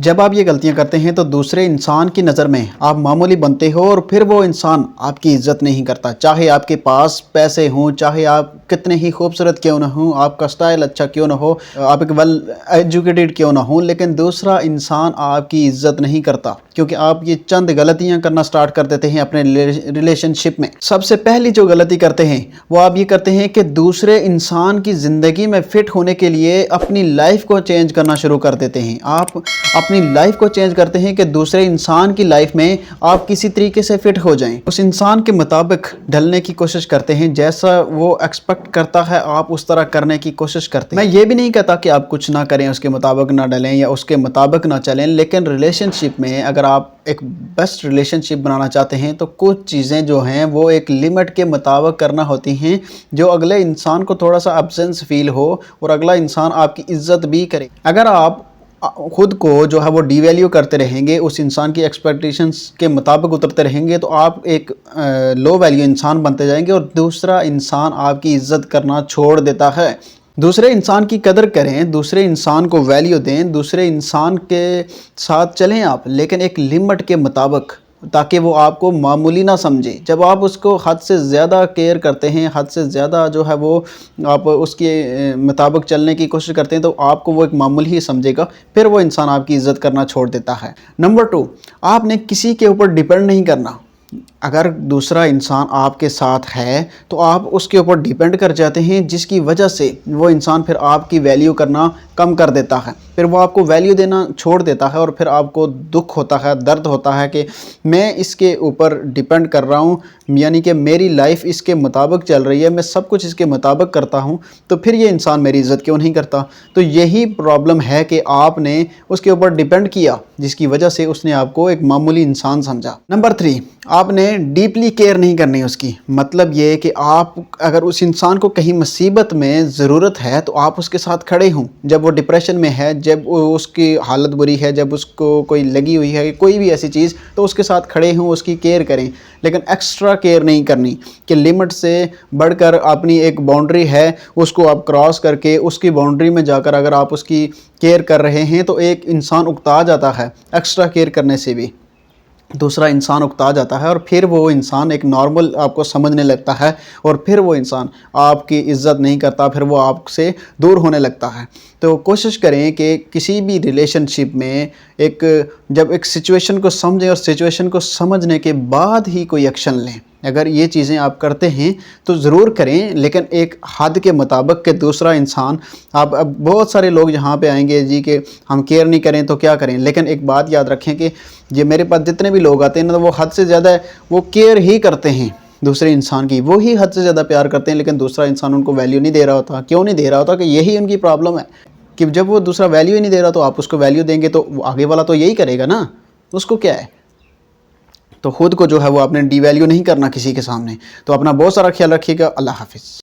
جب آپ یہ غلطیاں کرتے ہیں تو دوسرے انسان کی نظر میں آپ معمولی بنتے ہو اور پھر وہ انسان آپ کی عزت نہیں کرتا، چاہے آپ کے پاس پیسے ہوں، چاہے آپ کتنے ہی خوبصورت کیوں نہ ہوں، آپ کا سٹائل اچھا کیوں نہ ہو، آپ ایک ویل ایجوکیٹڈ کیوں نہ ہوں، لیکن دوسرا انسان آپ کی عزت نہیں کرتا کیونکہ آپ یہ چند غلطیاں کرنا سٹارٹ کر دیتے ہیں اپنے ریلیشن شپ میں۔ سب سے پہلی جو غلطی کرتے ہیں وہ آپ یہ کرتے ہیں کہ دوسرے انسان کی زندگی میں فٹ ہونے کے لیے اپنی لائف کو چینج کرنا شروع کر دیتے ہیں۔ آپ اپنی لائف کو چینج کرتے ہیں کہ دوسرے انسان کی لائف میں آپ کسی طریقے سے فٹ ہو جائیں، اس انسان کے مطابق ڈھلنے کی کوشش کرتے ہیں، جیسا وہ ایکسپیکٹ کرتا ہے آپ اس طرح کرنے کی کوشش کرتے ہیں۔ میں یہ بھی نہیں کہتا کہ آپ کچھ نہ کریں، اس کے مطابق نہ ڈلیں یا اس کے مطابق نہ چلیں، لیکن ریلیشن شپ میں اگر آپ ایک بیسٹ ریلیشن شپ بنانا چاہتے ہیں تو کچھ چیزیں جو ہیں وہ ایک لمٹ کے مطابق کرنا ہوتی ہیں، جو اگلے انسان کو تھوڑا سا ابسنس فیل ہو اور اگلا انسان آپ کی عزت بھی کرے۔ اگر آپ خود کو جو ہے وہ ڈی ویلیو کرتے رہیں گے، اس انسان کی ایکسپیکٹیشنز کے مطابق اترتے رہیں گے، تو آپ ایک لو ویلیو انسان بنتے جائیں گے اور دوسرا انسان آپ کی عزت کرنا چھوڑ دیتا ہے۔ دوسرے انسان کی قدر کریں، دوسرے انسان کو ویلیو دیں، دوسرے انسان کے ساتھ چلیں آپ، لیکن ایک لمٹ کے مطابق، تاکہ وہ آپ کو معمولی نہ سمجھے۔ جب آپ اس کو حد سے زیادہ کیئر کرتے ہیں، حد سے زیادہ جو ہے وہ آپ اس کے مطابق چلنے کی کوشش کرتے ہیں، تو آپ کو وہ ایک معمولی ہی سمجھے گا، پھر وہ انسان آپ کی عزت کرنا چھوڑ دیتا ہے۔ نمبر 2، آپ نے کسی کے اوپر ڈیپینڈ نہیں کرنا۔ اگر دوسرا انسان آپ کے ساتھ ہے تو آپ اس کے اوپر ڈیپینڈ کر جاتے ہیں، جس کی وجہ سے وہ انسان پھر آپ کی ویلیو کرنا کم کر دیتا ہے، پھر وہ آپ کو ویلیو دینا چھوڑ دیتا ہے، اور پھر آپ کو دکھ ہوتا ہے، درد ہوتا ہے کہ میں اس کے اوپر ڈیپینڈ کر رہا ہوں، یعنی کہ میری لائف اس کے مطابق چل رہی ہے، میں سب کچھ اس کے مطابق کرتا ہوں، تو پھر یہ انسان میری عزت کیوں نہیں کرتا؟ تو یہی پرابلم ہے کہ آپ نے اس کے اوپر ڈیپینڈ کیا، جس کی وجہ سے اس نے آپ کو ایک معمولی انسان سمجھا۔ نمبر 3، آپ نے ڈیپلی کیئر نہیں کرنی اس کی۔ مطلب یہ کہ آپ اگر اس انسان کو کہیں مصیبت میں ضرورت ہے تو آپ اس کے ساتھ کھڑے ہوں، جب وہ ڈپریشن میں ہے، جب اس کی حالت بری ہے، جب اس کو کوئی لگی ہوئی ہے، کوئی بھی ایسی چیز، تو اس کے ساتھ کھڑے ہوں، اس کی کیئر کریں، لیکن ایکسٹرا کیئر نہیں کرنی کہ لمٹ سے بڑھ کر اپنی ایک باؤنڈری ہے اس کو آپ کراس کر کے اس کی باؤنڈری میں جا کر اگر آپ اس کی کیئر کر رہے ہیں تو ایک انسان اکتا جاتا ہے، ایکسٹرا کیئر کرنے سے بھی دوسرا انسان اکتا جاتا ہے، اور پھر وہ انسان ایک نارمل آپ کو سمجھنے لگتا ہے، اور پھر وہ انسان آپ کی عزت نہیں کرتا، پھر وہ آپ سے دور ہونے لگتا ہے۔ تو کوشش کریں کہ کسی بھی ریلیشن شپ میں جب ایک سچویشن کو سمجھیں اور سچویشن کو سمجھنے کے بعد ہی کوئی ایکشن لیں۔ اگر یہ چیزیں آپ کرتے ہیں تو ضرور کریں، لیکن ایک حد کے مطابق کہ دوسرا انسان اب بہت سارے لوگ یہاں پہ آئیں گے جی کہ ہم کیئر نہیں کریں تو کیا کریں، لیکن ایک بات یاد رکھیں کہ یہ میرے پاس جتنے بھی لوگ آتے ہیں نا، وہ حد سے زیادہ وہ کیئر ہی کرتے ہیں دوسرے انسان کی، وہی حد سے زیادہ پیار کرتے ہیں، لیکن دوسرا انسان ان کو ویلیو نہیں دے رہا ہوتا۔ کیوں نہیں دے رہا ہوتا؟ کہ یہی ان کی پرابلم ہے کہ جب وہ دوسرا ویلیو ہی نہیں دے رہا تو آپ اس کو ویلیو دیں گے تو آگے والا تو یہی کرے گا نا، اس کو کیا ہے؟ تو خود کو جو ہے وہ آپ نے ڈی ویلیو نہیں کرنا کسی کے سامنے۔ تو اپنا بہت سارا خیال رکھیے گا۔ اللہ حافظ۔